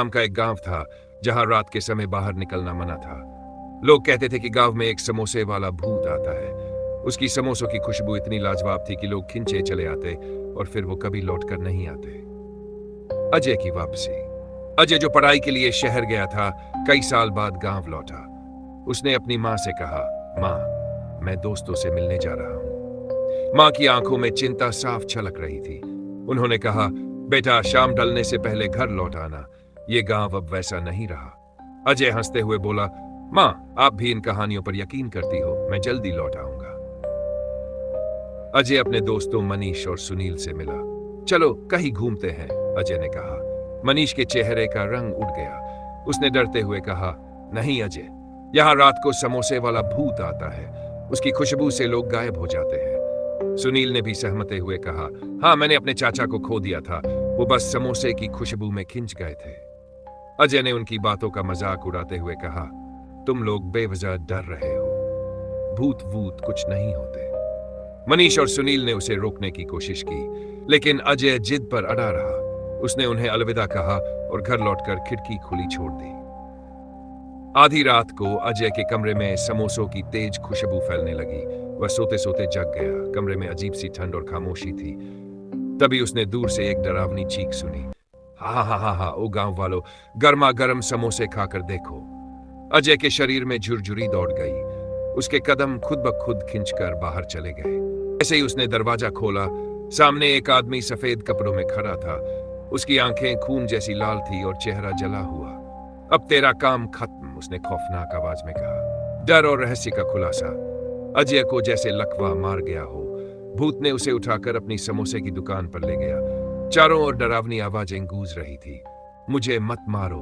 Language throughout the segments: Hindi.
नाम का एक गांव था जहां रात के समय बाहर निकलना मना था। लोग कहते थे कि गांव में एक समोसे वाला भूत आता है। उसकी समोसों की खुशबू इतनी लाजवाब थी कि लोग खिंचे चले आते और फिर वो कभी लौटकर नहीं आते। अजय की वापसी। अजय जो पढ़ाई के लिए शहर गया था, कई साल बाद गांव लौटा। उसने अपनी मां से कहा, मां, मैं दोस्तों से मिलने जा रहा हूं। मां की आंखों में चिंता साफ झलक रही थी। उन्होंने कहा, बेटा, शाम ढलने से पहले घर लौट आना। ये गांव अब वैसा नहीं रहा। अजय हंसते हुए बोला, मां, आप भी इन कहानियों पर यकीन करती हो, मैं जल्दी लौट आऊंगा। अजय अपने दोस्तों मनीष और सुनील से मिला। चलो कहीं घूमते हैं, अजय ने कहा। मनीष के चेहरे का रंग उड़ गया। उसने डरते हुए कहा, नहीं अजय, यहां रात को समोसे वाला भूत आता है। उसकी खुशबू से लोग गायब हो जाते हैं। सुनील ने भी सहमते हुए कहा, हाँ, मैंने अपने चाचा को खो दिया था। वो बस समोसे की खुशबू में खिंच गए थे। अजय ने उनकी बातों का मजाक उड़ाते हुए कहा, तुम लोग बेवजह डर रहे हो। भूत वूत कुछ नहीं होते। मनीष और सुनील ने उसे रोकने की कोशिश की, लेकिन अजय जिद पर अड़ा रहा। उसने उन्हें अलविदा कहा और घर लौटकर खिड़की खुली छोड़ दी। आधी रात को अजय के कमरे में समोसों की तेज खुशबू फैलने लगी। वह सोते सोते जग गया। कमरे में अजीब सी ठंड और खामोशी थी। तभी उसने दूर से एक डरावनी चीख सुनी, हा हा हा हा, ओ गांव वालों, गर्मा गर्म समोसे खाकर देखो। अजय के शरीर में झुरझुरी दौड़ गई। उसके कदम खुद ब खुद खिंचकर बाहर चले गए। जैसे ही उसने दरवाजा खोला, सामने एक आदमी सफेद कपड़ों में खड़ा था। उसकी आंखें खून जैसी लाल थी और चेहरा जला हुआ। अब तेरा काम खत्म, उसने खौफनाक आवाज में कहा। डर और रहस्य का खुलासा। अजय को जैसे लकवा मार गया हो। भूत ने उसे उठाकर अपनी समोसे की दुकान पर ले गया। चारों ओर डरावनी आवाजें गूंज रही थी। मुझे मत मारो,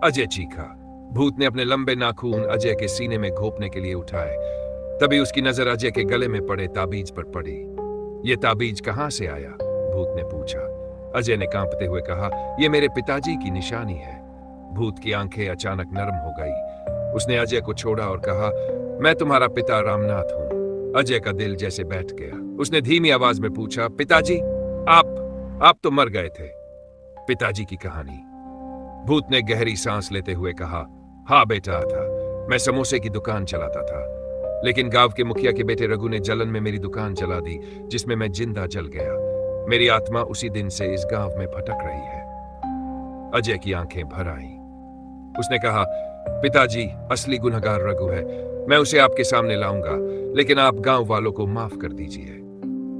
अजय चीखा। भूत ने अपने लंबे नाखून अजय के सीने में घोंपने के लिए उठाए। तभी उसकी नजर अजय के गले में पड़े ताबीज पर पड़ी। यह ताबीज कहां से आया? भूत ने पूछा। अजय ने कांपते हुए कहा, यह मेरे पिताजी की निशानी है। भूत की आंखें अचानक नरम हो गई। उसने अजय को छोड़ा और कहा, मैं तुम्हारा पिता रामनाथ हूं। अजय का दिल जैसे बैठ गया। उसने धीमी आवाज में पूछा, पिताजी, आप तो मर गए थे। पिताजी की कहानी। भूत ने गहरी सांस लेते हुए कहा, हाँ बेटा था। मैं समोसे की दुकान चलाता था, लेकिन गांव के मुखिया के बेटे रघु ने जलन में मेरी दुकान जला दी, जिसमें मैं जिंदा जल गया। मेरी आत्मा उसी दिन से इस गांव में भटक रही है। अजय की आंखें भर आईं। उसने कहा, पिताजी, असली गुनहगार रघु है। मैं उसे आपके सामने लाऊंगा, लेकिन आप गांव वालों को माफ कर दीजिए।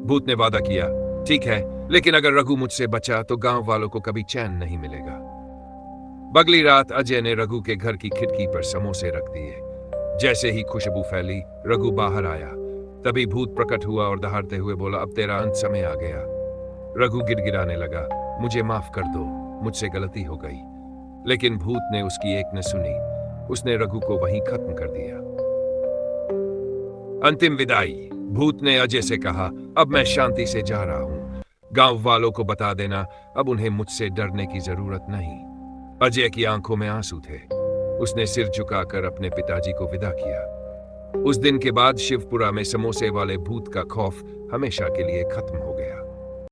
भूत ने वादा किया, ठीक है, लेकिन अगर रघु मुझसे बचा तो गांव वालों को कभी चैन नहीं मिलेगा। अगली रात अजय ने रघु के घर की खिड़की पर समोसे रख दिए। जैसे ही खुशबू फैली, रघु बाहर आया। तभी भूत प्रकट हुआ और दहाड़ते हुए बोला, अब तेरा अंत समय आ गया। रघु गिड़गिड़ाने लगा, मुझे माफ कर दो, मुझसे गलती हो गई। लेकिन भूत ने उसकी एक न सुनी। उसने रघु को वहीं खत्म कर दिया। अंतिम विदाई। भूत ने अजय से कहा, अब मैं शांति से जा रहा हूं। गांव वालों को बता देना, अब उन्हें मुझसे डरने की जरूरत नहीं। अजय की आंखों में आंसू थे। उसने सिर झुकाकर अपने पिताजी को विदा किया। उस दिन के बाद शिवपुरा में समोसे वाले भूत का खौफ हमेशा के लिए खत्म हो गया।